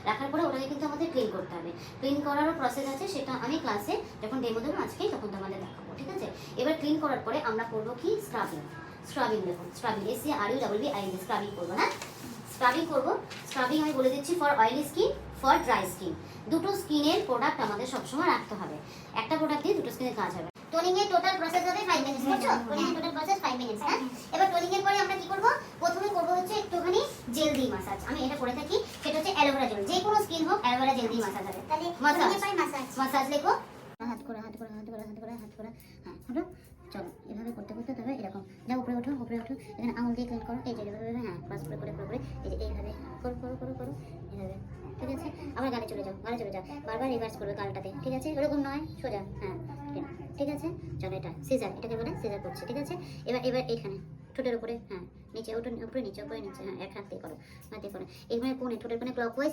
রাখার পরে ওটাকে কিন্তু আমাদের ক্লিন করতে হবে। ক্লিন করারও প্রসেস আছে, সেটা আমি ক্লাসে যখন ডেমো দেবো আজকেই তখন তোমাদের দেখাবো, ঠিক আছে? এবার ক্লিন করার পরে আমরা করবো কি, স্ক্রাবিং দেখুন, স্ক্রাবিং SCRUBBING স্ক্রাবিং করবো না, স্ক্রাবিং করবো। স্ক্রাবিং আমি বলে দিচ্ছি for oily skin, for dry skin. দুটো স্কিনের প্রোডাক্ট আমাদের সবসময় রাখতে হবে, একটা প্রোডাক্ট দিয়ে দুটো স্কিনের কাজ হবে। টোনিং এর টোটাল প্রসেস হবে 5 মিনিটস, বুঝছো? টোনিং এর টোটাল প্রসেস 5 মিনিটস। হ্যাঁ, এবার টোনিং এর পরে আমরা কি করব, প্রথমে করব হচ্ছে একটুখানি জেল দিয়ে মাসাজ। আমি এটা করে থাকি, সেটা হচ্ছে অ্যালোভেরা জেল, যে কোনো স্কিন হোক অ্যালোভেরা জেল দিয়ে মাসাজ হবে। তাহলে মাসাজ লেখো, হাত করে হ্যাঁ হলো। চলো এভাবে করতে করতে তবে এরকম যা উপরে ওঠো, এখানে আঙুল দিয়ে ক্লিন করো, এই যে এভাবে, হ্যাঁ ক্রস করে এই যে এইভাবে করো এইভাবে, ঠিক আছে? আবার গালে চলে যাও, বারবার রিভার্স করবে গালটাতে, ঠিক আছে? এরকম নয়, সোজা, হ্যাঁ ঠিক আছে। চলো এটা সিজার, এটাকে বলে সিজার করছে, ঠিক আছে? এবার এইখানে ঠোঁটের উপরে, হ্যাঁ নিচে, উপরে নিচে, হ্যাঁ এক হাত দিয়ে করো, এইখানে কোণে, ঠোঁটের কোণে ক্লকওয়াইজ